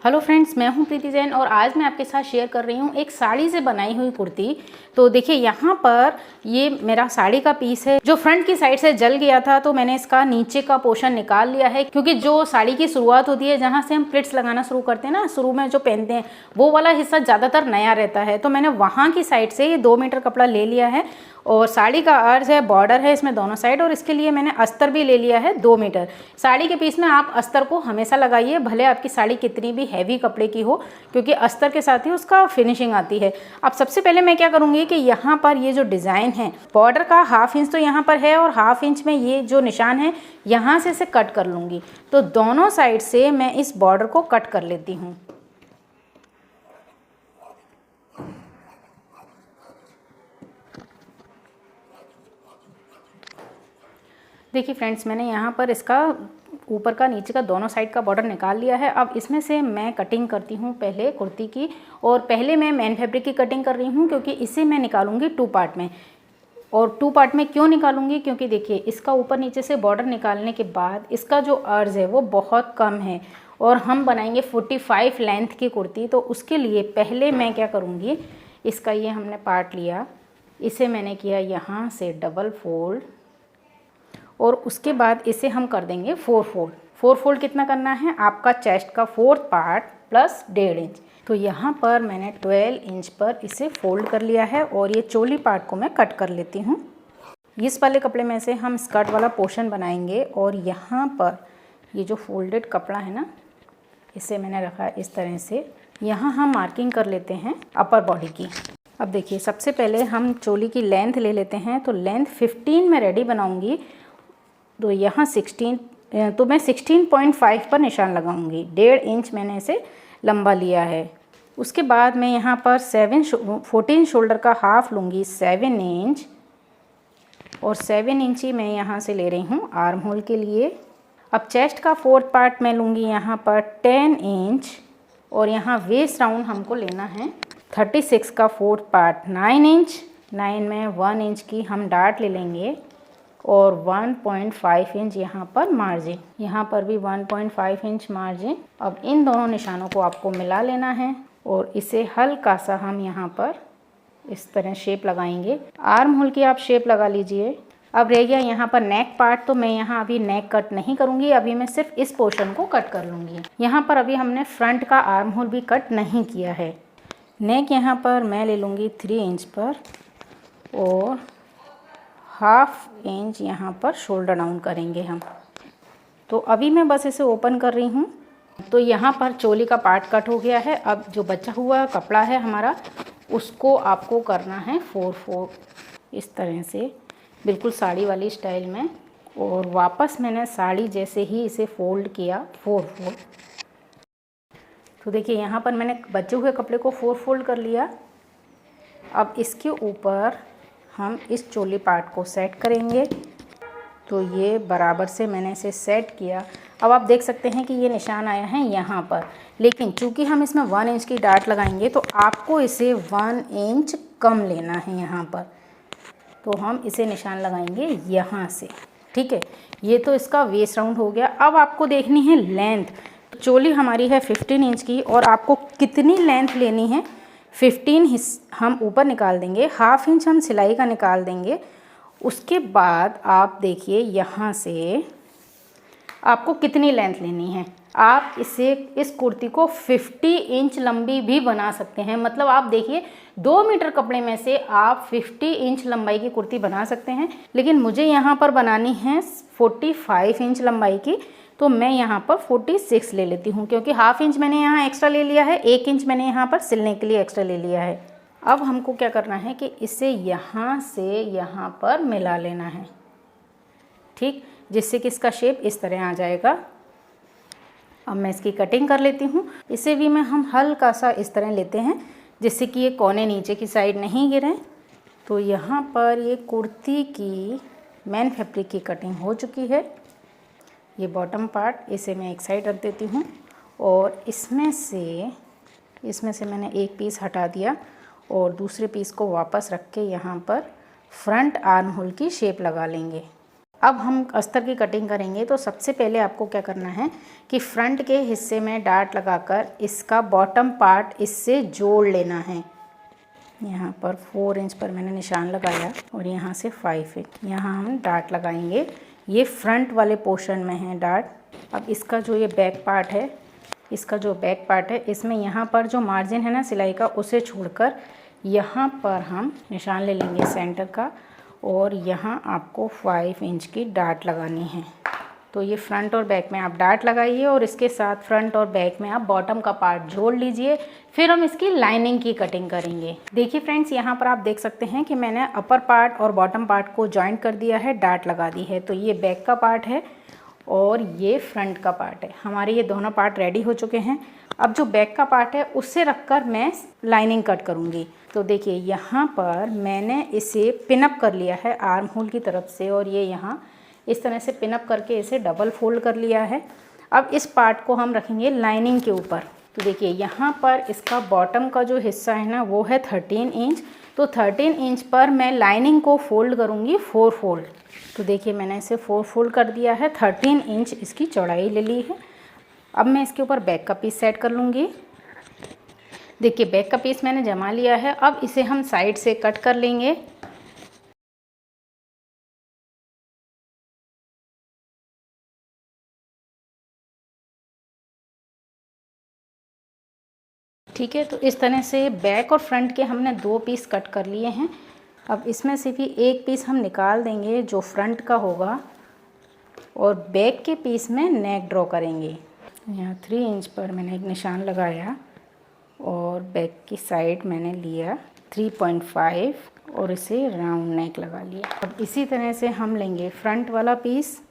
Hello friends, मैं हूं प्रीति जैन और आज मैं आपके साथ शेयर कर रही हूं एक साड़ी से बनाई हुई कुर्ती। तो देखिए यहाँ पर ये मेरा साड़ी का पीस है जो फ्रंट की साइड से जल गया था, तो मैंने इसका नीचे का पोर्शन निकाल लिया है क्योंकि जो साड़ी की शुरुआत होती है जहाँ से हम प्लिट्स लगाना शुरू करते हैं ना, शुरू में जो पहनते हैं वो वाला हिस्सा ज़्यादातर नया रहता है। तो मैंने वहाँ की साइड से ये 2 मीटर कपड़ा ले लिया है और साड़ी का अर्ज है, बॉर्डर है इसमें दोनों साइड, और इसके लिए मैंने अस्तर भी ले लिया है 2 मीटर। साड़ी के पीस में आप अस्तर को हमेशा लगाइए, भले आपकी साड़ी कितनी भी हैवी कपड़े की हो, क्योंकि अस्तर के साथ ही उसका फिनिशिंग आती है। अब सबसे पहले मैं क्या करूँगी कि यहाँ पर ये जो डिज़ाइन है बॉर्डर का 1/2 इंच तो यहाँ पर है और 1/2 इंच में ये जो निशान है यहाँ से इसे कट कर लूँगी। तो दोनों साइड से मैं इस बॉर्डर को कट कर लेती हूँ। देखिए फ्रेंड्स, मैंने यहाँ पर इसका ऊपर का नीचे का दोनों साइड का बॉर्डर निकाल लिया है। अब इसमें से मैं कटिंग करती हूँ पहले कुर्ती की, और पहले मैं मेन फैब्रिक की कटिंग कर रही हूँ क्योंकि इसे मैं निकालूंगी 2 पार्ट में। और 2 पार्ट में क्यों निकालूंगी, क्योंकि देखिए इसका ऊपर नीचे से बॉर्डर निकालने के बाद इसका जो अर्ज है वो बहुत कम है और हम बनाएंगे 45 लेंथ की कुर्ती। तो उसके लिए पहले मैं क्या करूँगी, इसका ये हमने पार्ट लिया, इसे मैंने किया यहाँ से डबल फोल्ड और उसके बाद इसे हम कर देंगे 4 फोल्ड। 4 फोल्ड कितना करना है, आपका चेस्ट का 4th पार्ट प्लस 1.5 इंच। तो यहाँ पर मैंने 12 इंच पर इसे फोल्ड कर लिया है और ये चोली पार्ट को मैं कट कर लेती हूँ। इस वाले कपड़े में से हम स्कर्ट वाला पोर्शन बनाएंगे और यहाँ पर ये जो फोल्डेड कपड़ा है ना, इसे मैंने रखा है इस तरह से। यहाँ हम मार्किंग कर लेते हैं अपर बॉडी की। अब देखिए सबसे पहले हम चोली की लेंथ ले लेते हैं। तो लेंथ 15 में रेडी बनाऊँगी, तो यहाँ 16, तो मैं 16.5 पर निशान लगाऊंगी। 1.5 इंच मैंने इसे लंबा लिया है। उसके बाद मैं यहाँ पर 14 शोल्डर का हाफ लूँगी 7 इंच, और 7 इंच ही मैं यहाँ से ले रही हूँ आर्म होल के लिए। अब चेस्ट का 4th पार्ट मैं लूँगी यहाँ पर 10 इंच, और यहाँ वेस्ट राउंड हमको लेना है 36 का 4th पार्ट 9 इंच। 9 में 1 इंच की हम डार्ट ले लेंगे और 1.5 इंच यहाँ पर मार्जिन, यहाँ पर भी 1.5 इंच मार्जिन। अब इन दोनों निशानों को आपको मिला लेना है और इसे हल्का सा हम यहाँ पर इस तरह शेप लगाएंगे। आर्म होल की आप शेप लगा लीजिए। अब रह गया यहाँ पर नेक पार्ट, तो मैं यहाँ अभी नेक कट नहीं करूँगी, अभी मैं सिर्फ इस पोर्शन को कट कर लूँगी। यहाँ पर अभी हमने फ्रंट का आर्म होल भी कट नहीं किया है। नेक यहाँ पर मैं ले लूँगी 3 इंच पर और 1/2 इंच यहाँ पर शोल्डर डाउन करेंगे हम। तो अभी मैं बस इसे ओपन कर रही हूँ। तो यहाँ पर चोली का पार्ट कट हो गया है। अब जो बचा हुआ कपड़ा है हमारा, उसको आपको करना है 4/4 इस तरह से, बिल्कुल साड़ी वाली स्टाइल में। और वापस मैंने साड़ी जैसे ही इसे फोल्ड किया 4/4। तो देखिए यहाँ पर मैंने बचे हुए कपड़े को 4 फोल्ड कर लिया। अब इसके ऊपर हम इस चोली पार्ट को सेट करेंगे। तो ये बराबर से मैंने इसे सेट किया। अब आप देख सकते हैं कि ये निशान आया है यहाँ पर, लेकिन चूंकि हम इसमें 1 इंच की डार्ट लगाएंगे तो आपको इसे 1 इंच कम लेना है यहाँ पर। तो हम इसे निशान लगाएंगे यहाँ से, ठीक है। ये तो इसका वेस्ट राउंड हो गया। अब आपको देखनी है लेंथ। चोली हमारी है 15 इंच की और आपको कितनी लेंथ लेनी है, 15 हम ऊपर निकाल देंगे, 1/2 इंच हम सिलाई का निकाल देंगे। उसके बाद आप देखिए यहाँ से आपको कितनी लेंथ लेनी है। आप इस कुर्ती को 50 इंच लंबी भी बना सकते हैं। मतलब आप देखिए 2 मीटर कपड़े में से आप 50 इंच लंबाई की कुर्ती बना सकते हैं, लेकिन मुझे यहाँ पर बनानी है 45 इंच लंबाई की। तो मैं यहाँ पर 46 ले लेती हूँ, क्योंकि 1/2 इंच मैंने यहाँ एक्स्ट्रा ले लिया है, 1 इंच मैंने यहाँ पर सिलने के लिए एक्स्ट्रा ले लिया है। अब हमको क्या करना है कि इसे यहाँ से यहाँ पर मिला लेना है, ठीक, जिससे कि इसका शेप इस तरह आ जाएगा। अब मैं इसकी कटिंग कर लेती हूँ। इसे भी मैं हम हल्का सा इस तरह लेते हैं जिससे कि ये कोने नीचे की साइड नहीं गिरें। तो यहाँ पर ये कुर्ती की मेन फैब्रिक की कटिंग हो चुकी है। ये बॉटम पार्ट, इसे मैं एक साइड रख देती हूँ और इसमें से मैंने एक पीस हटा दिया और दूसरे पीस को वापस रख के यहाँ पर फ्रंट आर्म होल की शेप लगा लेंगे। अब हम अस्तर की कटिंग करेंगे। तो सबसे पहले आपको क्या करना है कि फ्रंट के हिस्से में डार्ट लगाकर इसका बॉटम पार्ट इससे जोड़ लेना है। यहाँ पर 4 इंच पर मैंने निशान लगाया और यहाँ से 5 इंच यहाँ हम डार्ट लगाएंगे। ये फ्रंट वाले पोर्शन में है डार्ट। अब इसका जो ये बैक पार्ट है, इसमें यहाँ पर जो मार्जिन है ना सिलाई का, उसे छोड़कर यहाँ पर हम निशान ले लेंगे सेंटर का और यहाँ आपको 5 इंच की डार्ट लगानी है। तो ये फ्रंट और बैक में आप डार्ट लगाइए और इसके साथ फ्रंट और बैक में आप बॉटम का पार्ट जोड़ लीजिए। फिर हम इसकी लाइनिंग की कटिंग करेंगे। देखिए फ्रेंड्स, यहाँ पर आप देख सकते हैं कि मैंने अपर पार्ट और बॉटम पार्ट को जॉइंट कर दिया है, डार्ट लगा दी है। तो ये बैक का पार्ट है और ये फ्रंट का पार्ट है। हमारे ये दोनों पार्ट रेडी हो चुके हैं। अब जो बैक का पार्ट है उससे रखकर मैं लाइनिंग कट करूँगी। तो देखिए यहाँ पर मैंने इसे पिनअप कर लिया है आर्म होल की तरफ से और ये यहाँ इस तरह से पिनअप करके इसे डबल फोल्ड कर लिया है। अब इस पार्ट को हम रखेंगे लाइनिंग के ऊपर। तो देखिए यहाँ पर इसका बॉटम का जो हिस्सा है ना वो है 13 इंच। तो 13 इंच पर मैं लाइनिंग को फोल्ड करूँगी 4 फोल्ड। तो देखिए मैंने इसे 4 फोल्ड कर दिया है। 13 इंच इसकी चौड़ाई ले ली है। अब मैं इसके ऊपर बैक का पीस सेट कर लूँगी। देखिए बैक का पीस मैंने जमा लिया है। अब इसे हम साइड से कट कर लेंगे। ठीक है, तो इस तरह से बैक और फ्रंट के हमने 2 पीस कट कर लिए हैं। अब इसमें से भी एक पीस हम निकाल देंगे जो फ्रंट का होगा और बैक के पीस में नेक ड्रॉ करेंगे। यहाँ 3 इंच पर मैंने एक निशान लगाया और बैक की साइड मैंने लिया 3.5 और इसे राउंड नेक लगा लिया। अब इसी तरह से हम लेंगे फ्रंट वाला पीस।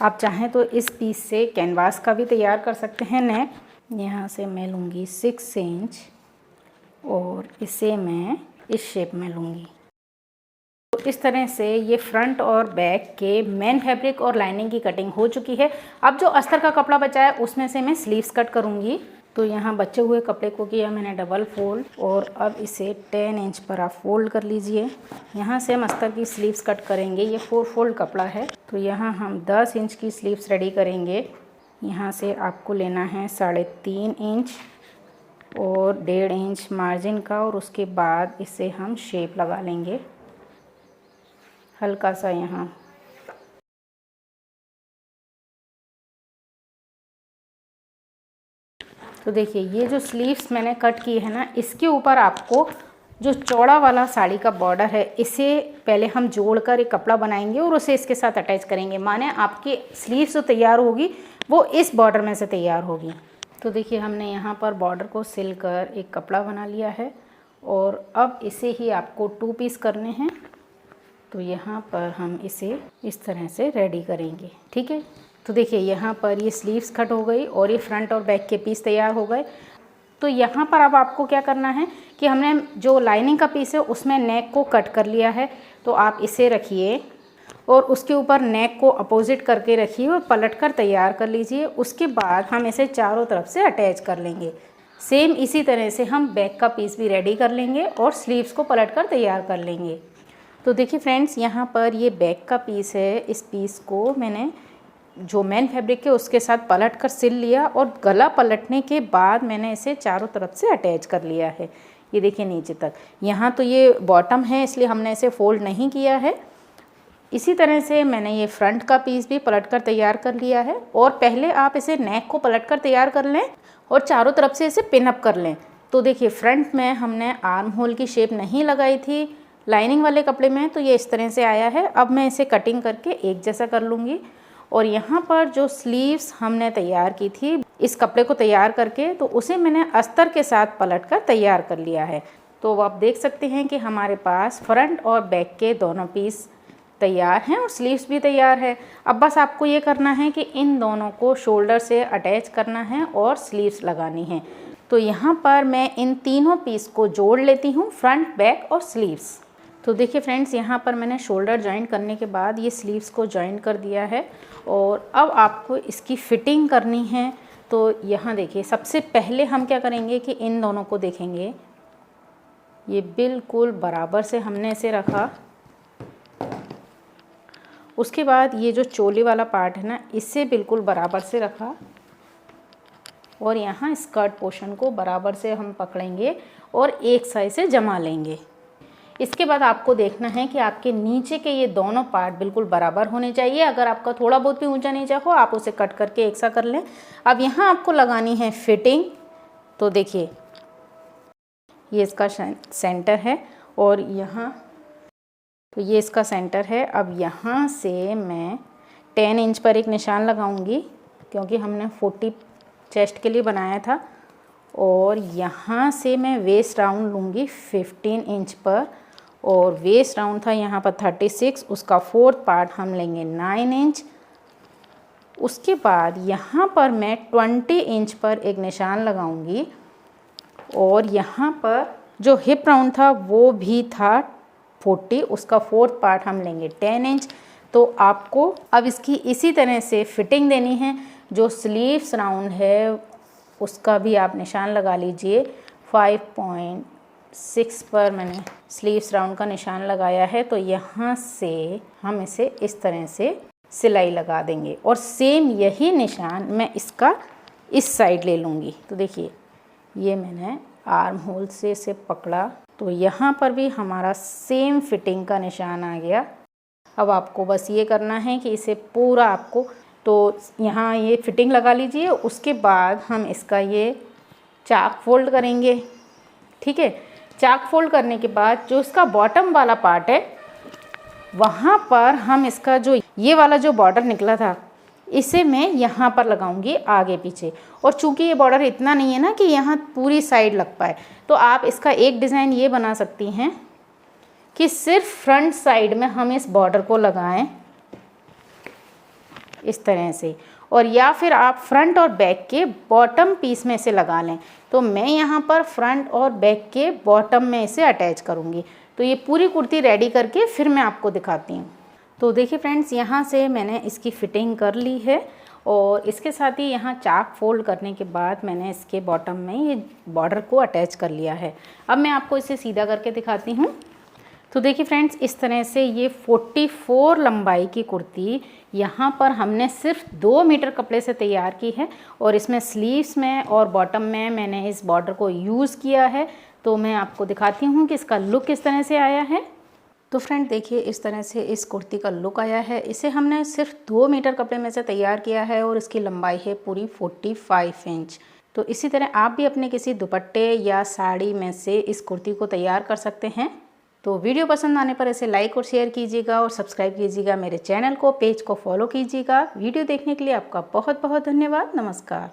आप चाहें तो इस पीस से कैनवास का भी तैयार कर सकते हैं नेक। यहाँ से मैं लूँगी 6 इंच और इसे मैं इस शेप में लूँगी। तो इस तरह से ये फ्रंट और बैक के मेन फैब्रिक और लाइनिंग की कटिंग हो चुकी है। अब जो अस्तर का कपड़ा बचा है उसमें से मैं स्लीव्स कट करूँगी। तो यहाँ बचे हुए कपड़े को किया मैंने डबल फोल्ड और अब इसे 10 इंच पर आप फोल्ड कर लीजिए। यहाँ से हम अस्तर की स्लीव्स कट करेंगे। ये 4 फोल्ड कपड़ा है। तो यहाँ हम 10 इंच की स्लीव्स रेडी करेंगे। यहाँ से आपको लेना है 3.5 इंच और 1.5 इंच मार्जिन का और उसके बाद इसे हम शेप लगा लेंगे हल्का सा यहाँ। तो देखिए ये जो स्लीव्स मैंने कट की है ना, इसके ऊपर आपको जो चौड़ा वाला साड़ी का बॉर्डर है इसे पहले हम जोड़कर एक कपड़ा बनाएंगे और उसे इसके साथ अटैच करेंगे। माने आपकी स्लीव्स जो तैयार होगी वो इस बॉर्डर में से तैयार होगी। तो देखिए हमने यहाँ पर बॉर्डर को सिलकर एक कपड़ा बना लिया है और अब इसे ही आपको 2 पीस करने हैं। तो यहाँ पर हम इसे इस तरह से रेडी करेंगे। ठीक है, तो देखिए यहाँ पर ये स्लीव्स कट हो गई और ये फ्रंट और बैक के पीस तैयार हो गए। तो यहाँ पर अब आपको क्या करना है कि हमने जो लाइनिंग का पीस है उसमें नेक को कट कर लिया है। तो आप इसे रखिए और उसके ऊपर नेक को अपोजिट करके रखिए और पलट कर तैयार कर लीजिए। उसके बाद हम इसे चारों तरफ से अटैच कर लेंगे। सेम इसी तरह से हम बैक का पीस भी रेडी कर लेंगे और स्लीव्स को पलट कर तैयार कर लेंगे। तो देखिए फ्रेंड्स, यहाँ पर ये बैक का पीस है। इस पीस को मैंने जो मेन फैब्रिक है उसके साथ पलट कर सिल लिया और गला पलटने के बाद मैंने इसे चारों तरफ से अटैच कर लिया है। ये देखिए नीचे तक। यहाँ तो ये बॉटम है इसलिए हमने इसे फोल्ड नहीं किया है। इसी तरह से मैंने ये फ्रंट का पीस भी पलट कर तैयार कर लिया है और पहले आप इसे नेक को पलट कर तैयार कर लें और चारों तरफ से इसे पिन अप कर लें। तो देखिए फ्रंट में हमने आर्म होल की शेप नहीं लगाई थी लाइनिंग वाले कपड़े में, तो ये इस तरह से आया है। अब मैं इसे कटिंग करके एक जैसा कर लूँगी और यहाँ पर जो स्लीव्स हमने तैयार की थी इस कपड़े को तैयार करके, तो उसे मैंने अस्तर के साथ पलट कर तैयार कर लिया है। तो आप देख सकते हैं कि हमारे पास फ्रंट और बैक के दोनों पीस तैयार हैं और स्लीव्स भी तैयार है। अब बस आपको ये करना है कि इन दोनों को शोल्डर से अटैच करना है और स्लीव्स लगानी है। तो यहाँ पर मैं इन तीनों पीस को जोड़ लेती हूँ, फ्रंट, बैक और स्लीव्स। तो देखिए फ्रेंड्स, यहाँ पर मैंने शोल्डर जॉइंट करने के बाद ये स्लीव्स को जॉइंट कर दिया है और अब आपको इसकी फिटिंग करनी है। तो यहाँ देखिए सबसे पहले हम क्या करेंगे कि इन दोनों को देखेंगे, ये बिल्कुल बराबर से हमने इसे रखा उसके बाद ये जो चोली वाला पार्ट है ना, इससे बिल्कुल बराबर से रखा और यहाँ स्कर्ट पोर्शन को बराबर से हम पकड़ेंगे और एक साइड से जमा लेंगे। इसके बाद आपको देखना है कि आपके नीचे के ये दोनों पार्ट बिल्कुल बराबर होने चाहिए। अगर आपका थोड़ा बहुत भी ऊंचा नीचा हो आप उसे कट करके एक सा कर लें। अब यहाँ आपको लगानी है फिटिंग। तो देखिए ये इसका सेंटर है और यहाँ तो ये इसका सेंटर है। अब यहाँ से मैं 10 इंच पर एक निशान लगाऊंगी क्योंकि हमने 40 चेस्ट के लिए बनाया था। और यहाँ से मैं वेस्ट राउंड लूँगी 15 इंच पर और वेस्ट राउंड था यहाँ पर 36, उसका 4th पार्ट हम लेंगे 9 इंच। उसके बाद यहाँ पर मैं 20 इंच पर एक निशान लगाऊंगी और यहाँ पर जो हिप राउंड था वो भी था 40, उसका 4th पार्ट हम लेंगे 10 इंच। तो आपको अब इसकी इसी तरह से फिटिंग देनी है। जो स्लीव्स राउंड है उसका भी आप निशान लगा लीजिए। 5.6 पर मैंने स्लीव्स राउंड का निशान लगाया है। तो यहाँ से हम इसे इस तरह से सिलाई लगा देंगे और सेम यही निशान मैं इसका इस साइड ले लूँगी। तो देखिए ये मैंने आर्म होल से इसे पकड़ा तो यहाँ पर भी हमारा सेम फिटिंग का निशान आ गया। अब आपको बस ये करना है कि इसे पूरा आपको तो यहाँ ये फिटिंग लगा लीजिए। उसके बाद हम इसका ये चाक फोल्ड करेंगे। ठीक है, चाक फोल्ड करने के बाद जो इसका बॉटम वाला पार्ट है वहाँ पर हम इसका जो ये वाला जो बॉर्डर निकला था इसे मैं यहाँ पर लगाऊंगी आगे पीछे। और चूंकि ये बॉर्डर इतना नहीं है ना कि यहाँ पूरी साइड लग पाए, तो आप इसका एक डिज़ाइन ये बना सकती हैं कि सिर्फ फ्रंट साइड में हम इस बॉर्डर को लगाएं इस तरह से, और या फिर आप फ्रंट और बैक के बॉटम पीस में इसे लगा लें। तो मैं यहाँ पर फ्रंट और बैक के बॉटम में इसे अटैच करूँगी। तो ये पूरी कुर्ती रेडी करके फिर मैं आपको दिखाती हूँ। तो देखिए फ्रेंड्स, यहाँ से मैंने इसकी फ़िटिंग कर ली है और इसके साथ ही यहाँ चाक फोल्ड करने के बाद मैंने इसके बॉटम में ये बॉर्डर को अटैच कर लिया है। अब मैं आपको इसे सीधा करके दिखाती हूँ। तो देखिए फ्रेंड्स, इस तरह से ये 44 लंबाई की कुर्ती यहाँ पर हमने सिर्फ 2 मीटर कपड़े से तैयार की है और इसमें स्लीव्स में और बॉटम में मैंने इस बॉर्डर को यूज़ किया है। तो मैं आपको दिखाती हूँ कि इसका लुक किस तरह से आया है। तो फ्रेंड देखिए, इस तरह से इस कुर्ती का लुक आया है। इसे हमने सिर्फ 2 मीटर कपड़े में से तैयार किया है और इसकी लंबाई है पूरी 45 इंच। तो इसी तरह आप भी अपने किसी दुपट्टे या साड़ी में से इस कुर्ती को तैयार कर सकते हैं। तो वीडियो पसंद आने पर इसे लाइक और शेयर कीजिएगा और सब्सक्राइब कीजिएगा मेरे चैनल को, पेज को फॉलो कीजिएगा। वीडियो देखने के लिए आपका बहुत बहुत धन्यवाद। नमस्कार।